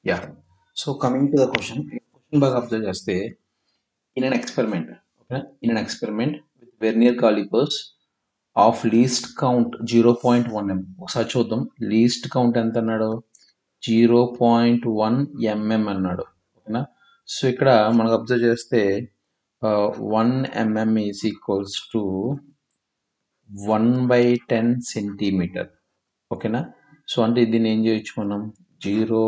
Yeah. So coming to the question బాగా observe చేస్తే in an experiment, okay, in an experiment with vernier calipers of least count 0.1 mm. ఒకసారి చూద్దాం least count ఎంత అన్నాడు 0.1 mm అన్నాడు ఓకేనా. సో ఇక్కడ మనకు అబ్జర్వ్ చేస్తే 1 mm is equals to 1/10 centimetre ఓకేనా. సో అంటే దీన్ని ఏం చేయొచ్చు మనం 0.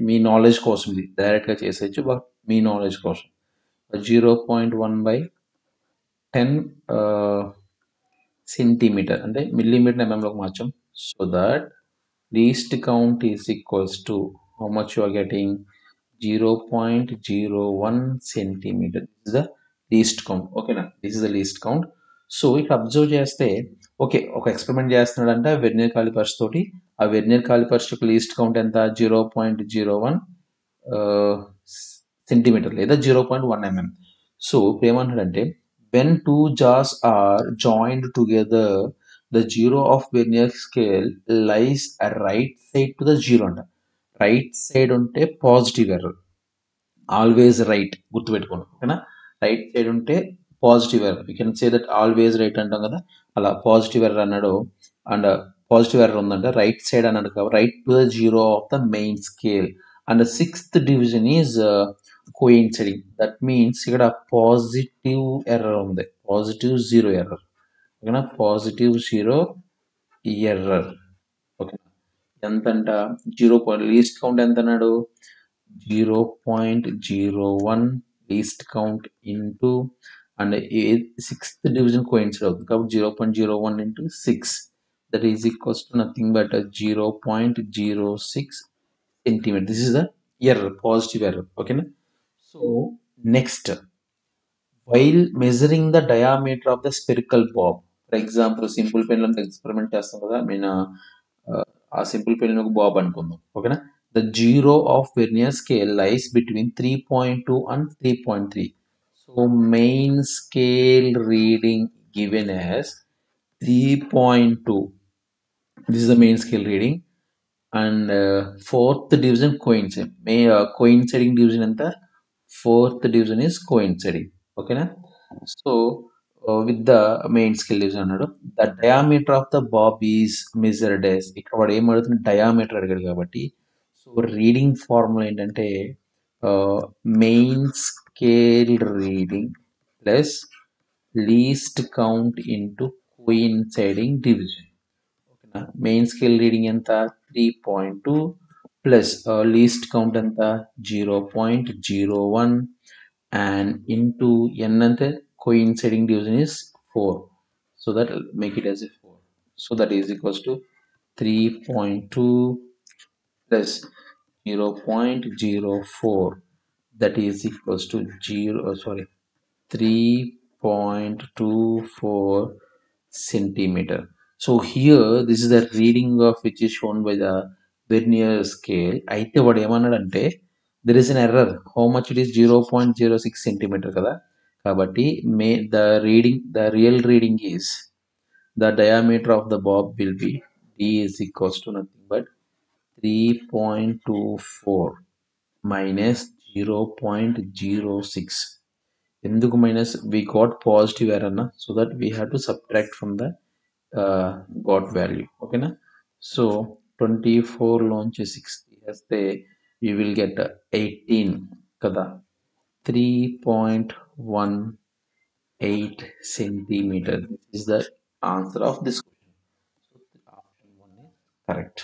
మీ నాలెడ్జ్ కోసం ఇది డైరెక్ట్గా చేసేయచ్చు బట్ మీ నాలెడ్జ్ కోసం 0.1/10 సెంటీమీటర్ అంటే మిల్లీమీటర్ ఎంఎంలోకి మార్చాం. So that least count is equals to how much you are getting 0.01 centimetre. This is the least count ఓకేనా. This is the least count. So ఇక్కడ అబ్జర్వ్ చేస్తే ఓకే ఒక experiment చేస్తున్నాడంటే vernier calipers తోటి ఆ వెర్నియర్ కాలిపర్స్ యొక్క least count ఎంత 0.01 centimetre లేదా 0.1 mm. సో ఇప్పుడు ఏమంటాడంటే when two jars are joined together the zero of vernier scale lies at right side to the zero అంట. రైట్ సైడ్ ఉంటే పాజిటివ్ ఎర్రర్, ఆల్వేస్ రైట్ గుర్తుపెట్టుకోండి ఓకేనా. Right side ఉంటే positive error, you can say that always right అంటాం కదా, అలా positive error అన్నాడు. And positive error ఉందంటే రైట్ సైడ్ అన్నాడు కాబట్టి right to the zero of the main scale and sixth division is coinciding. That means ఇక్కడ positive error ఉంది, positive zero error ఓకేనా, పాజిటివ్ జీరో ఎర్రర్ ఓకే. ఎంతంట 0. Least count ఎంత అన్నాడు 0.01 least count into and sixth division coincide అవుతుంది కాబట్టి 0.01 into 6 that is equals to nothing but 0.06 centimetre. This is the error, positive error ఓకేనా. So next while measuring the diameter of the spherical bob, for example simple pen experiment చేస్తాం కదా, ఆ simple pen ఒక bob అనుకుందాం ఓకేనా. The zero of vernier scale lies between 3.2 and 3.3. So main scale reading given as 3.2. This is the main scale reading and fourth division coinciding division ఎంత, fourth division is coinciding ఓకేనా. So with the main scale division అన్నాడు. The diameter of the bob is measured as, ఇక్కడ వాడు ఏం అడుగుతుంది diameter అడిగాడు కాబట్టి so reading formula ఏంటంటే main scale reading plus least count into coinciding division ఓకేనా. మెయిన్ స్కేల్ రీడింగ్ ఎంత 3.2 ప్లస్ లీస్ట్ కౌంట్ ఎంత 0.01 and into n అంటే coinciding division is 4, so that I'll make it as a 4, so that is equals to 3.2 plus 0.04 that is equals to 3.24 centimeter. So here this is the reading of which is shown by the vernier scale. అయితే వాడు ఏమన్నాడంటే there is an error, how much it is 0.06 centimeter కదా, కాబట్టి the real reading is the diameter of the bob will be d is equals to nothing but 3.24 minus 0.06. ఎందుకు minus, we got positive error na, so that we have to subtract from the got value ఓకేనా. So 24 లోంచి 6 తీసేస్తే you will get 18 kada, 3.18 centimeter. This is the answer of this question. So option 1 is correct.